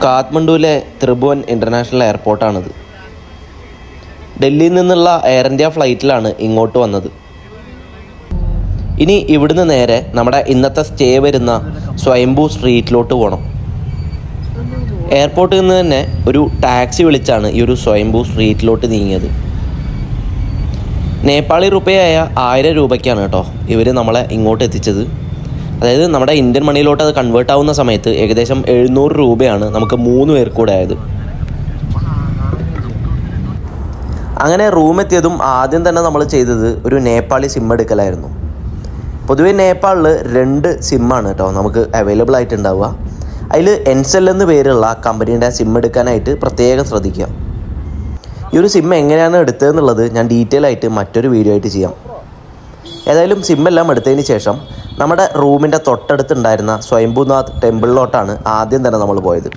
കാഠ്മണ്ഡുവിലെ Tribhuvan international എയർപോർട്ടാണിത്. ഡൽഹിയിൽ നിന്നുള്ള air India ഫ്ലൈറ്റിലാണ് ഇങ്ങോട്ട് വന്നത്. ഇനി ഇവിടുന്ന് നേരെ നമ്മുടെ ഇന്നത്തെ സ്റ്റേ വരുന്ന സ്വയംഭൂ സ്ട്രീറ്റിലോട്ട് പോകണം. എയർപോർട്ടിൽ നിന്ന് തന്നെ ഒരു ടാക്സി വിളിച്ചാണ് ഈ ഒരു സ്വയംഭൂ സ്ട്രീറ്റിലോട്ട് നീങ്ങിയത്. നേപ്പാളി റുപ്പയായ 1000 രൂപയ്ക്കാണ് കേട്ടോ ഇവർ നമ്മളെ ഇങ്ങോട്ട് എത്തിച്ചത്. അതായത് നമ്മുടെ ഇന്ത്യൻ മണിയിലോട്ട് അത് കൺവേർട്ട് ആവുന്ന സമയത്ത് ഏകദേശം 700 രൂപയാണ് നമുക്ക് 3 പേർക്ക് കൂടെ ആയത്. അങ്ങനെ റൂം എത്തിയതും ആദ്യം തന്നെ നമ്മൾ ചെയ്തത് ഒരു നേപ്പാളി സിം എടുക്കലായിരുന്നു. പൊതുവെ നേപ്പാളിൽ 2 സിമ്മാണ് കേട്ടോ നമുക്ക് അവൈലബിൾ ആയിട്ടുണ്ടാവുക. അതിൽ എൻസെൽ എന്ന് പേരുള്ള കമ്പനീൻ്റെ സിം എടുക്കാനായിട്ട് പ്രത്യേകം ശ്രദ്ധിക്കുക. ഈ ഒരു സിം എങ്ങനെയാണ് എടുത്തതെന്നുള്ളത് ഞാൻ ഡീറ്റെയിൽ ആയിട്ട് മറ്റൊരു വീഡിയോ ആയിട്ട് ചെയ്യാം. ഏതായാലും സിമ്മെല്ലാം എടുത്തതിന് ശേഷം നമ്മുടെ റൂമിൻ്റെ തൊട്ടടുത്തുണ്ടായിരുന്ന സ്വയംഭൂനാഥ് ടെമ്പിളിലോട്ടാണ് ആദ്യം തന്നെ നമ്മൾ പോയത്.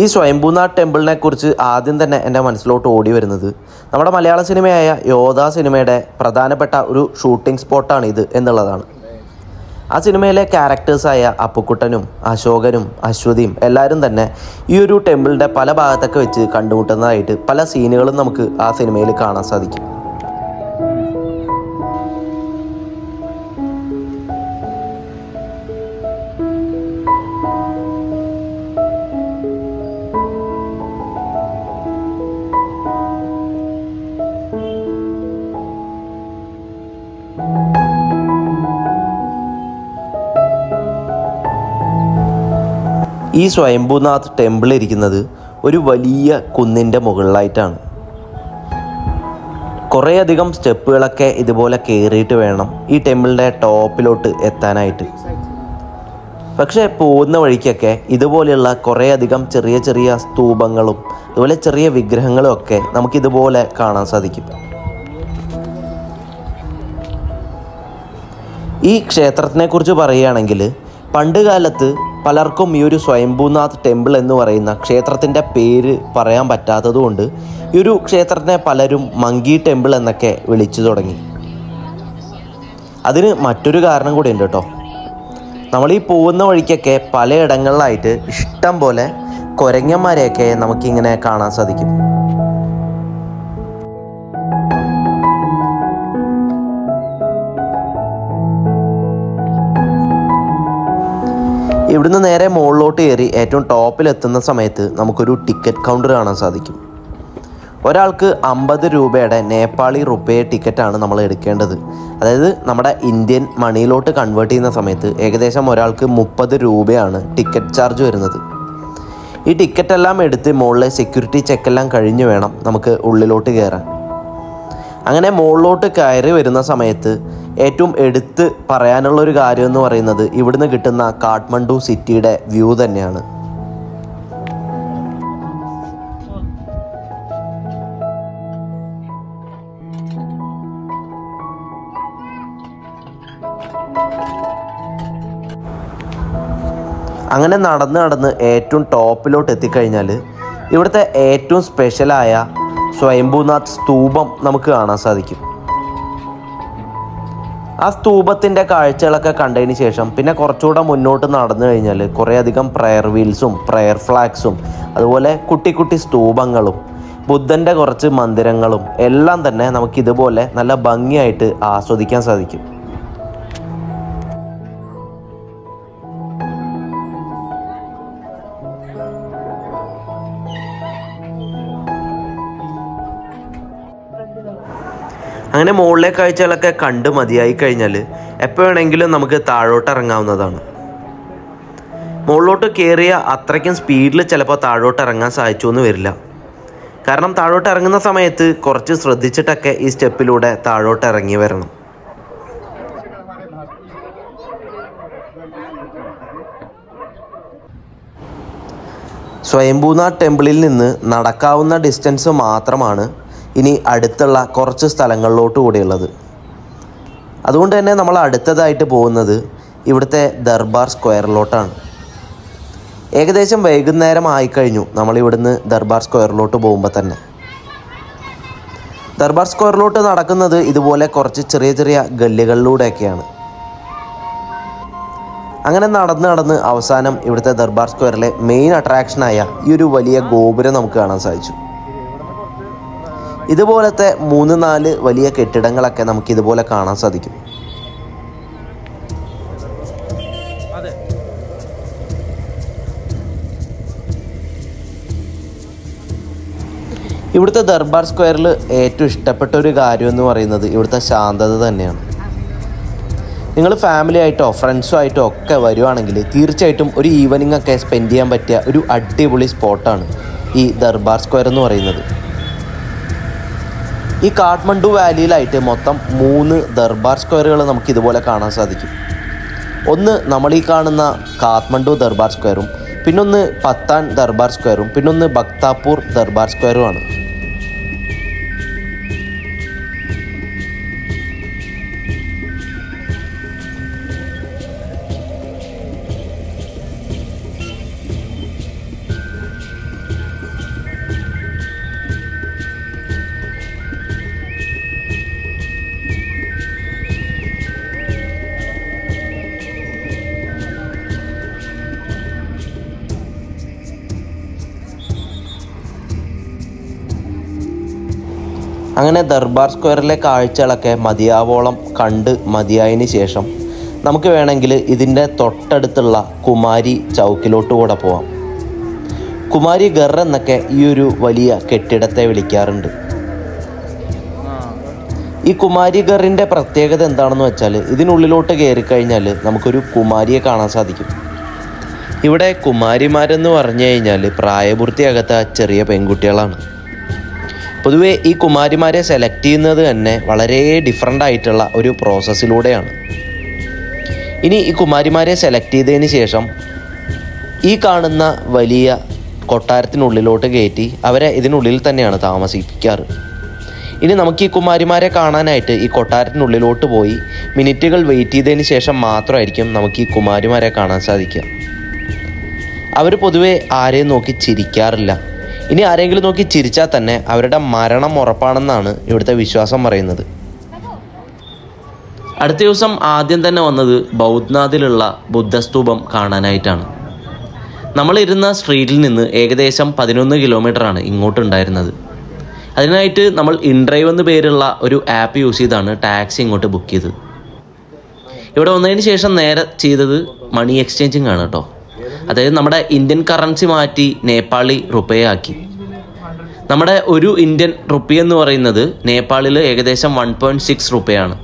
ഈ സ്വയംഭൂനാഥ് ടെമ്പിളിനെ കുറിച്ച് ആദ്യം തന്നെ എൻ്റെ മനസ്സിലോട്ട് ഓടി വരുന്നത് നമ്മുടെ മലയാള സിനിമയായ യോധ സിനിമയുടെ പ്രധാനപ്പെട്ട ഒരു ഷൂട്ടിംഗ് സ്പോട്ടാണ് ഇത് എന്നുള്ളതാണ്. ആ സിനിമയിലെ ക്യാരക്ടേഴ്സായ അപ്പുക്കുട്ടനും അശോകനും അശ്വതിയും എല്ലാവരും തന്നെ ഈ ഒരു ടെമ്പിളിൻ്റെ പല ഭാഗത്തൊക്കെ വെച്ച് കണ്ടുമുട്ടുന്നതായിട്ട് പല സീനുകളും നമുക്ക് ആ സിനിമയിൽ കാണാൻ സാധിക്കും. ഈ സ്വയംഭൂനാഥ് ടെമ്പിൾ ഇരിക്കുന്നത് ഒരു വലിയ കുന്നിൻ്റെ മുകളിലായിട്ടാണ്. കുറേയധികം സ്റ്റെപ്പുകളൊക്കെ ഇതുപോലെ കയറിയിട്ട് വേണം ഈ ടെമ്പിളിൻ്റെ ടോപ്പിലോട്ട് എത്താനായിട്ട്. പക്ഷേ പോകുന്ന വഴിക്കൊക്കെ ഇതുപോലെയുള്ള കുറേയധികം ചെറിയ ചെറിയ സ്തൂപങ്ങളും അതുപോലെ ചെറിയ വിഗ്രഹങ്ങളും ഒക്കെ നമുക്കിതുപോലെ കാണാൻ സാധിക്കും. ഈ ക്ഷേത്രത്തിനെക്കുറിച്ച് പറയുകയാണെങ്കിൽ പണ്ട് കാലത്ത് പലർക്കും ഈ ഒരു സ്വയംഭൂനാഥ് ടെമ്പിൾ എന്ന് പറയുന്ന ക്ഷേത്രത്തിൻ്റെ പേര് പറയാൻ പറ്റാത്തതുകൊണ്ട് ഈ ഒരു ക്ഷേത്രത്തിനെ പലരും മങ്കി ടെമ്പിൾ എന്നൊക്കെ വിളിച്ചു തുടങ്ങി. അതിന് മറ്റൊരു കാരണം കൂടി ഉണ്ട് കേട്ടോ. നമ്മൾ ഈ പോകുന്ന വഴിക്കൊക്കെ പലയിടങ്ങളിലായിട്ട് ഇഷ്ടം പോലെ കുരങ്ങന്മാരെയൊക്കെ നമുക്കിങ്ങനെ കാണാൻ സാധിക്കും. ഇവിടുന്ന് നേരെ മുകളിലോട്ട് കയറി ഏറ്റവും ടോപ്പിലെത്തുന്ന സമയത്ത് നമുക്കൊരു ടിക്കറ്റ് കൗണ്ടർ കാണാൻ സാധിക്കും. ഒരാൾക്ക് 50 രൂപയുടെ നേപ്പാളി റുപ്പേ ടിക്കറ്റാണ് നമ്മൾ എടുക്കേണ്ടത്. അതായത് നമ്മുടെ ഇന്ത്യൻ മണിയിലോട്ട് കൺവേർട്ട് ചെയ്യുന്ന സമയത്ത് ഏകദേശം ഒരാൾക്ക് 30 രൂപയാണ് ടിക്കറ്റ് ചാർജ് വരുന്നത്. ഈ ടിക്കറ്റെല്ലാം എടുത്ത് മുകളിലെ സെക്യൂരിറ്റി ചെക്കെല്ലാം കഴിഞ്ഞ് വേണം നമുക്ക് ഉള്ളിലോട്ട് കയറാൻ. അങ്ങനെ മുകളിലോട്ട് കയറി വരുന്ന സമയത്ത് ഏറ്റവും എടുത്ത് പറയാനുള്ളൊരു കാര്യം എന്ന് പറയുന്നത് ഇവിടുന്ന് കിട്ടുന്ന കാഠ്മണ്ഡു സിറ്റിയുടെ വ്യൂ തന്നെയാണ്. അങ്ങനെ നടന്ന് ഏറ്റവും ടോപ്പിലോട്ട് എത്തിക്കഴിഞ്ഞാൽ ഇവിടുത്തെ ഏറ്റവും സ്പെഷ്യലായ സ്വയംഭൂനാഥ് സ്തൂപം നമുക്ക് കാണാൻ സാധിക്കും. ആ സ്തൂപത്തിൻ്റെ കാഴ്ചകളൊക്കെ കണ്ടതിന് ശേഷം പിന്നെ കുറച്ചുകൂടെ മുന്നോട്ട് നടന്നു കഴിഞ്ഞാൽ കുറേയധികം പ്രയർ വീൽസും പ്രയർ ഫ്ലാഗ്സും അതുപോലെ കുട്ടി കുട്ടി സ്തൂപങ്ങളും ബുദ്ധൻ്റെ കുറച്ച് മന്ദിരങ്ങളും എല്ലാം തന്നെ നമുക്കിതുപോലെ നല്ല ഭംഗിയായിട്ട് ആസ്വദിക്കാൻ സാധിക്കും. അങ്ങനെ മുകളിലെ കാഴ്ചകളൊക്കെ കണ്ട് മതിയായി കഴിഞ്ഞാൽ എപ്പോൾ വേണമെങ്കിലും നമുക്ക് താഴോട്ട് ഇറങ്ങാവുന്നതാണ്. മുകളിലോട്ട് കയറിയ അത്രയ്ക്കും സ്പീഡിൽ ചിലപ്പോൾ താഴോട്ട് ഇറങ്ങാൻ സാധിച്ചു എന്ന് വരില്ല. കാരണം താഴോട്ട് ഇറങ്ങുന്ന സമയത്ത് കുറച്ച് ശ്രദ്ധിച്ചിട്ടൊക്കെ ഈ സ്റ്റെപ്പിലൂടെ താഴോട്ട് ഇറങ്ങി വരണം. സ്വയംഭൂനാഥ് ടെമ്പിളിൽ നിന്ന് നടക്കാവുന്ന ഡിസ്റ്റൻസ് മാത്രമാണ് ഇനി അടുത്തുള്ള കുറച്ച് സ്ഥലങ്ങളിലോട്ട് കൂടിയുള്ളത്. അതുകൊണ്ട് തന്നെ നമ്മൾ അടുത്തതായിട്ട് പോകുന്നത് ഇവിടുത്തെ ദർബാർ സ്ക്വയറിലോട്ടാണ്. ഏകദേശം വൈകുന്നേരം ആയിക്കഴിഞ്ഞു നമ്മളിവിടുന്ന് ദർബാർ സ്ക്വയറിലോട്ട് പോകുമ്പോൾ തന്നെ. ദർബാർ സ്ക്വയറിലോട്ട് നടക്കുന്നത് ഇതുപോലെ കുറച്ച് ചെറിയ ചെറിയ ഗല്ലികളിലൂടെയൊക്കെയാണ്. അങ്ങനെ നടന്ന് നടന്ന് അവസാനം ഇവിടുത്തെ ദർബാർ സ്ക്വയറിലെ മെയിൻ അട്രാക്ഷനായ ഈ ഒരു വലിയ ഗോപുരം നമുക്ക് കാണാൻ സാധിച്ചു. ഇതുപോലത്തെ 3-4 വലിയ കെട്ടിടങ്ങളൊക്കെ നമുക്ക് ഇതുപോലെ കാണാൻ സാധിക്കും. ഇവിടുത്തെ ദർബാർ സ്ക്വയറിൽ ഏറ്റവും ഇഷ്ടപ്പെട്ട ഒരു കാര്യം എന്ന് പറയുന്നത് ഇവിടുത്തെ ശാന്തത തന്നെയാണ്. നിങ്ങൾ ഫാമിലി ആയിട്ടോ ഫ്രണ്ട്സോ ആയിട്ടോ ഒക്കെ വരുവാണെങ്കിൽ തീർച്ചയായിട്ടും ഒരു ഈവനിങ് ഒക്കെ സ്പെൻഡ് ചെയ്യാൻ പറ്റിയ ഒരു അടിപൊളി സ്പോട്ടാണ് ഈ ദർബാർ സ്ക്വയർ എന്ന് പറയുന്നത്. ഈ കാഠ്മണ്ഡു വാലിയിലായിട്ട് മൊത്തം 3 ദർബാർ സ്ക്വയറുകൾ നമുക്ക് ഇതുപോലെ കാണാൻ സാധിക്കും. ഒന്ന് നമ്മൾ ഈ കാണുന്ന കാഠ്മണ്ഡു ദർബാർ സ്ക്വയറും, പിന്നൊന്ന് പത്താൻ ദർബാർ സ്ക്വയറും, പിന്നൊന്ന് ഭക്താപൂർ ദർബാർ സ്ക്വയറുമാണ്. അങ്ങനെ ദർബാർ സ്ക്വയറിലെ കാഴ്ചകളൊക്കെ മതിയാവോളം കണ്ട് മതിയായതിന് ശേഷം നമുക്ക് വേണമെങ്കിൽ ഇതിൻ്റെ തൊട്ടടുത്തുള്ള കുമാരി ചൗക്കിലോട്ട് കൂടെ പോവാം. കുമാരി ഗർ എന്നൊക്കെ ഈ ഒരു വലിയ കെട്ടിടത്തെ വിളിക്കാറുണ്ട്. ഈ കുമാരി ഗറിൻ്റെ പ്രത്യേകത എന്താണെന്ന് വെച്ചാൽ ഇതിനുള്ളിലോട്ട് കയറിക്കഴിഞ്ഞാൽ നമുക്കൊരു കുമാരിയെ കാണാൻ സാധിക്കും. ഇവിടെ കുമാരിമാരെന്ന് പറഞ്ഞു കഴിഞ്ഞാൽ പ്രായപൂർത്തിയാകാത്ത ചെറിയ പെൺകുട്ടികളാണ്. പൊതുവേ ഈ കുമാരിമാരെ സെലക്ട് ചെയ്യുന്നത് തന്നെ വളരെ ഡിഫറെൻ്റ് ആയിട്ടുള്ള ഒരു പ്രോസസ്സിലൂടെയാണ്. ഇനി ഈ കുമാരിമാരെ സെലക്ട് ചെയ്തതിന് ശേഷം ഈ കാണുന്ന വലിയ കൊട്ടാരത്തിനുള്ളിലോട്ട് കയറ്റി അവരെ ഇതിനുള്ളിൽ തന്നെയാണ് താമസിപ്പിക്കാറ്. ഇനി നമുക്ക് ഈ കുമാരിമാരെ കാണാനായിട്ട് ഈ കൊട്ടാരത്തിനുള്ളിലോട്ട് പോയി മിനിറ്റുകൾ വെയിറ്റ് ചെയ്തതിന് ശേഷം മാത്രമായിരിക്കും നമുക്ക് ഈ കുമാരിമാരെ കാണാൻ സാധിക്കുക. അവർ പൊതുവേ ആരെയും നോക്കി ചിരിക്കാറില്ല. ഇനി ആരെങ്കിലും നോക്കി ചിരിച്ചാൽ തന്നെ അവരുടെ മരണം ഉറപ്പാണെന്നാണ് ഇവിടുത്തെ വിശ്വാസം പറയുന്നത്. അടുത്ത ദിവസം ആദ്യം തന്നെ വന്നത് ബൗദ്ധ്നാഥിലുള്ള ബുദ്ധസ്തൂപം കാണാനായിട്ടാണ്. നമ്മളിരുന്ന സ്ട്രീറ്റിൽ നിന്ന് ഏകദേശം 11 കിലോമീറ്ററാണ് ഇങ്ങോട്ടുണ്ടായിരുന്നത്. അതിനായിട്ട് നമ്മൾ ഇൻഡ്രൈവ് എന്ന് പേരുള്ള ഒരു ആപ്പ് യൂസ് ചെയ്താണ് ടാക്സി ഇങ്ങോട്ട് ബുക്ക് ചെയ്തത്. ഇവിടെ വന്നതിന് ശേഷം നേരെ ചെയ്തത് മണി എക്സ്ചേഞ്ചിങ് ആണ് കേട്ടോ. അതായത് നമ്മുടെ ഇന്ത്യൻ കറൻസി മാറ്റി നേപ്പാളി റുപ്പയാക്കി. നമ്മുടെ ഒരു ഇന്ത്യൻ റുപ്പി എന്ന് പറയുന്നത് നേപ്പാളിൽ ഏകദേശം 1.6 റുപ്പയാണ്.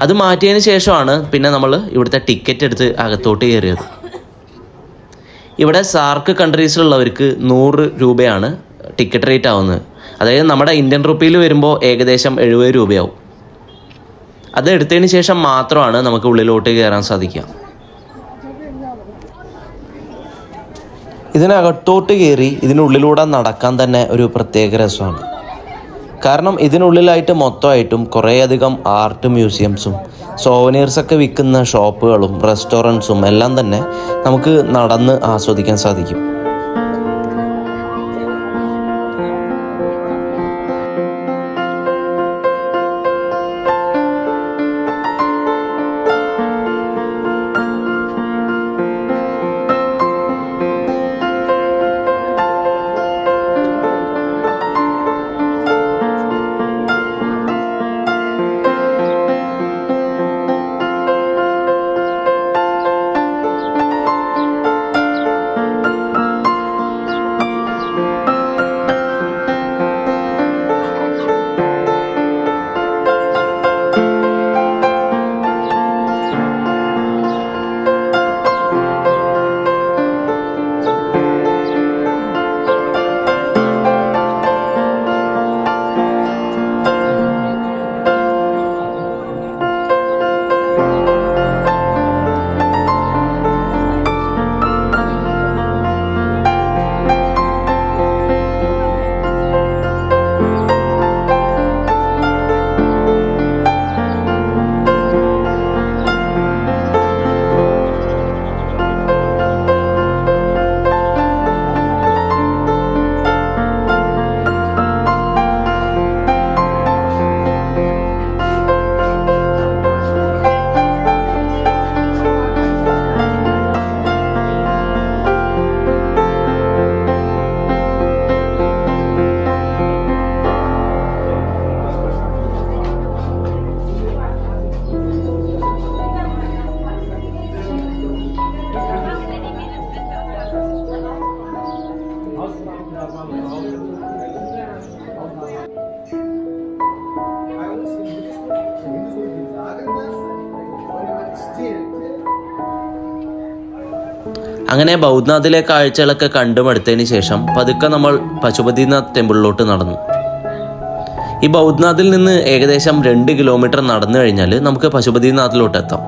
അത് മാറ്റിയതിന് ശേഷമാണ് പിന്നെ നമ്മൾ ഇവിടുത്തെ ടിക്കറ്റ് എടുത്ത് അകത്തോട്ട് കയറിയത്. ഇവിടെ സാർക്ക് കൺട്രീസിലുള്ളവർക്ക് 100 രൂപയാണ് ടിക്കറ്റ് റേറ്റ് ആവുന്നത്. അതായത് നമ്മുടെ ഇന്ത്യൻ റുപ്പിയിൽ വരുമ്പോൾ ഏകദേശം 70 രൂപയാവും. അത് എടുത്തതിന് ശേഷം മാത്രമാണ് നമുക്ക് ഉള്ളിലോട്ട് കയറാൻ സാധിക്കുക. ഇതിനകത്തോട്ട് കയറി ഇതിനുള്ളിലൂടെ നടക്കാൻ തന്നെ ഒരു പ്രത്യേക രസമാണ്. കാരണം ഇതിനുള്ളിലായിട്ട് മൊത്തമായിട്ടും കുറേയധികം ആർട്ട് മ്യൂസിയംസും സോവനീർസൊക്കെ വിൽക്കുന്ന ഷോപ്പുകളും റെസ്റ്റോറൻറ്റ്സും എല്ലാം തന്നെ നമുക്ക് നടന്ന് ആസ്വദിക്കാൻ സാധിക്കും. അങ്ങനെ ബൗദ്ധ്നാഥിലെ കാഴ്ചകളൊക്കെ കണ്ടുമടുത്തതിന് ശേഷം പതുക്കെ നമ്മൾ പശുപതിനാഥ് ടെമ്പിളിലോട്ട് നടന്നു. ഈ ബൗദ്ധ്നാഥിൽ നിന്ന് ഏകദേശം 2 കിലോമീറ്റർ നടന്നു കഴിഞ്ഞാൽ നമുക്ക് പശുപതിനാഥിലോട്ട് എത്താം.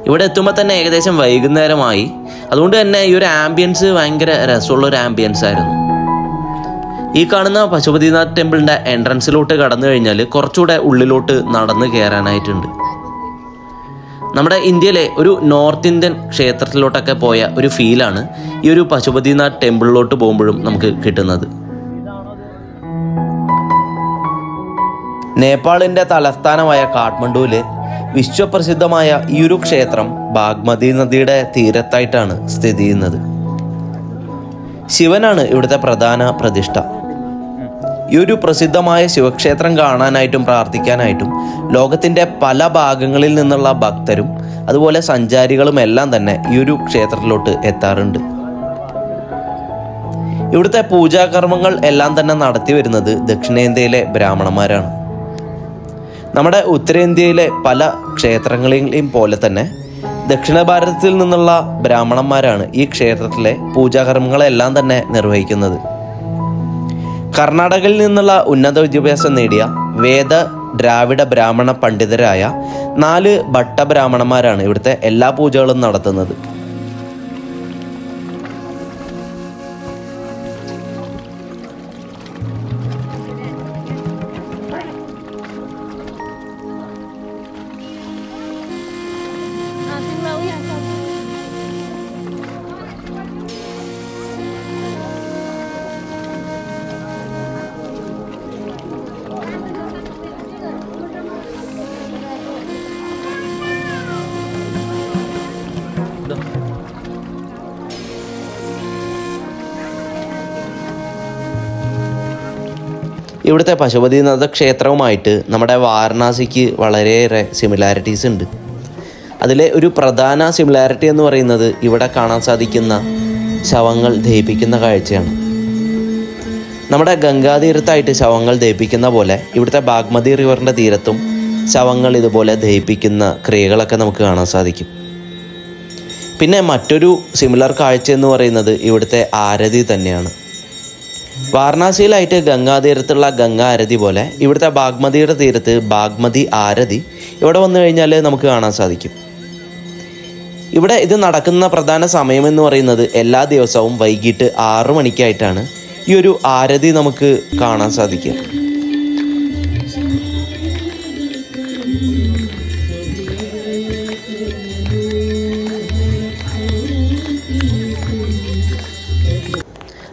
ഇവിടെ എത്തുമ്പോൾ തന്നെ ഏകദേശം വൈകുന്നേരമായി. അതുകൊണ്ട് തന്നെ ഈ ഒരു ആംബിയൻസ് ഭയങ്കര രസമുള്ളൊരു ആംബിയൻസ് ആയിരുന്നു. ഈ കാണുന്ന പശുപതിനാഥ് ടെമ്പിളിൻ്റെ എൻട്രൻസിലോട്ട് കടന്നു കഴിഞ്ഞാൽ കുറച്ചുകൂടെ ഉള്ളിലോട്ട് നടന്ന് കയറാനായിട്ടുണ്ട്. നമ്മുടെ ഇന്ത്യയിലെ ഒരു നോർത്ത് ഇന്ത്യൻ ക്ഷേത്രത്തിലോട്ടൊക്കെ പോയ ഒരു ഫീലാണ് ഈ ഒരു പശുപതിനാഥ് ടെമ്പിളിലോട്ട് പോകുമ്പോഴും നമുക്ക് കിട്ടുന്നത്. നേപ്പാളിൻ്റെ തലസ്ഥാനമായ കാഠ്മണ്ഡുവിൽ വിശ്വപ്രസിദ്ധമായ ഈ ഒരു ക്ഷേത്രം ബാഗ്മതി നദിയുടെ തീരത്തായിട്ടാണ് സ്ഥിതി ചെയ്യുന്നത്. ശിവനാണ് ഇവിടുത്തെ പ്രധാന പ്രതിഷ്ഠ. ഈ ഒരു പ്രസിദ്ധമായ ശിവക്ഷേത്രം കാണാനായിട്ടും പ്രാർത്ഥിക്കാനായിട്ടും ലോകത്തിൻ്റെ പല ഭാഗങ്ങളിൽ നിന്നുള്ള ഭക്തരും അതുപോലെ സഞ്ചാരികളും എല്ലാം തന്നെ ഈ ഒരു ക്ഷേത്രത്തിലോട്ട് എത്താറുണ്ട്. ഇവിടുത്തെ പൂജാകർമ്മങ്ങൾ എല്ലാം തന്നെ നടത്തി വരുന്നത് ദക്ഷിണേന്ത്യയിലെ ബ്രാഹ്മണന്മാരാണ്. നമ്മുടെ ഉത്തരേന്ത്യയിലെ പല ക്ഷേത്രങ്ങളെയും പോലെ തന്നെ ദക്ഷിണ ഭാരതത്തിൽ നിന്നുള്ള ബ്രാഹ്മണന്മാരാണ് ഈ ക്ഷേത്രത്തിലെ പൂജാകർമ്മങ്ങളെല്ലാം തന്നെ നിർവഹിക്കുന്നത്. കർണാടകയിൽ നിന്നുള്ള ഉന്നത വിദ്യാഭ്യാസം നേടിയ വേദ ദ്രാവിഡ ബ്രാഹ്മണ പണ്ഡിതരായ 4 ഭട്ടബ്രാഹ്മണന്മാരാണ് ഇവിടുത്തെ എല്ലാ പൂജകളും നടത്തുന്നത്. ഇവിടുത്തെ പശുപതിനാഥ ക്ഷേത്രവുമായിട്ട് നമ്മുടെ വാരണാസിക്ക് വളരെയേറെ സിമിലാരിറ്റീസ് ഉണ്ട്. അതിലെ ഒരു പ്രധാന സിമിലാരിറ്റി എന്ന് പറയുന്നത് ഇവിടെ കാണാൻ സാധിക്കുന്ന ശവങ്ങൾ ദഹിപ്പിക്കുന്ന കാഴ്ചയാണ്. നമ്മുടെ ഗംഗാതീരത്തായിട്ട് ശവങ്ങൾ ദഹിപ്പിക്കുന്ന പോലെ ഇവിടുത്തെ ബാഗ്മതി റിവറിൻ്റെ തീരത്തും ശവങ്ങൾ ഇതുപോലെ ദഹിപ്പിക്കുന്ന ക്രിയകളൊക്കെ നമുക്ക് കാണാൻ സാധിക്കും. പിന്നെ മറ്റൊരു സിമിലർ കാഴ്ച എന്ന് പറയുന്നത് ഇവിടുത്തെ ആരതി തന്നെയാണ്. വാരണാസിയിലായിട്ട് ഗംഗാതീരത്തുള്ള ഗംഗാ ആരതി പോലെ ഇവിടുത്തെ ബാഗ്മതിയുടെ തീരത്ത് ബാഗ്മതി ആരതി ഇവിടെ വന്നു കഴിഞ്ഞാൽ നമുക്ക് കാണാൻ സാധിക്കും. ഇവിടെ ഇത് നടക്കുന്ന പ്രധാന സമയമെന്ന് പറയുന്നത് എല്ലാ ദിവസവും വൈകിട്ട് 6 മണിക്കായിട്ടാണ് ഈ ഒരു ആരതി നമുക്ക് കാണാൻ സാധിക്കുക.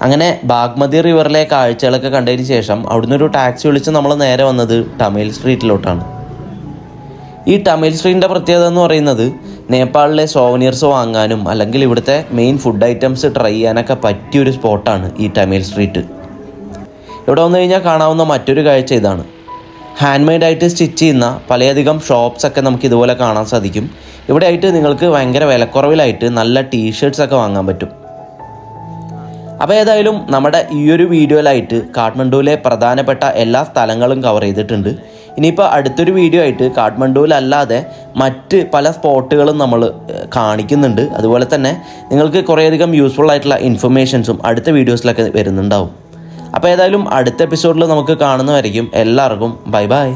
അങ്ങനെ ബാഗ്മതി റിവറിലെ കാഴ്ചകളൊക്കെ കണ്ടതിന് ശേഷം അവിടുന്ന് ഒരു ടാക്സി വിളിച്ച് നമ്മൾ നേരെ വന്നത് ടമേൽ സ്ട്രീറ്റിലോട്ടാണ്. ഈ ടമേൽ സ്ട്രീറ്റിൻ്റെ പ്രത്യേകത എന്ന് പറയുന്നത് നേപ്പാളിലെ സോവനിയർസ് വാങ്ങാനും അല്ലെങ്കിൽ ഇവിടുത്തെ മെയിൻ ഫുഡ് ഐറ്റംസ് ട്രൈ ചെയ്യാനൊക്കെ പറ്റിയൊരു സ്പോട്ടാണ് ഈ ടമേൽ സ്ട്രീറ്റ്. ഇവിടെ വന്നു കഴിഞ്ഞാൽ കാണാവുന്ന മറ്റൊരു കാഴ്ച ഇതാണ്. ഹാൻഡ് മെയ്ഡായിട്ട് സ്റ്റിച്ച് ചെയ്യുന്ന പലയധികം ഷോപ്സൊക്കെ നമുക്ക് ഇതുപോലെ കാണാൻ സാധിക്കും. ഇവിടെ ആയിട്ട് നിങ്ങൾക്ക് ഭയങ്കര വിലക്കുറവിലായിട്ട് നല്ല ടീഷർട്ട്സൊക്കെ വാങ്ങാൻ പറ്റും. അപ്പോൾ ഏതായാലും നമ്മുടെ ഈ ഒരു വീഡിയോയിലായിട്ട് കാഠ്മണ്ഡുവിലെ പ്രധാനപ്പെട്ട എല്ലാ സ്ഥലങ്ങളും കവർ ചെയ്തിട്ടുണ്ട്. ഇനിയിപ്പോൾ അടുത്തൊരു വീഡിയോ ആയിട്ട് കാഠ്മണ്ഡുവിലല്ലാതെ മറ്റ് പല സ്പോട്ടുകളും നമ്മൾ കാണിക്കുന്നുണ്ട്. അതുപോലെ തന്നെ നിങ്ങൾക്ക് കുറേയധികം യൂസ്ഫുൾ ആയിട്ടുള്ള ഇൻഫർമേഷൻസും അടുത്ത വീഡിയോസിലൊക്കെ വരുന്നുണ്ടാവും. അപ്പോൾ ഏതായാലും അടുത്ത എപ്പിസോഡിൽ നമുക്ക് കാണുന്നവരായിരിക്കും. എല്ലാവർക്കും ബൈ ബൈ.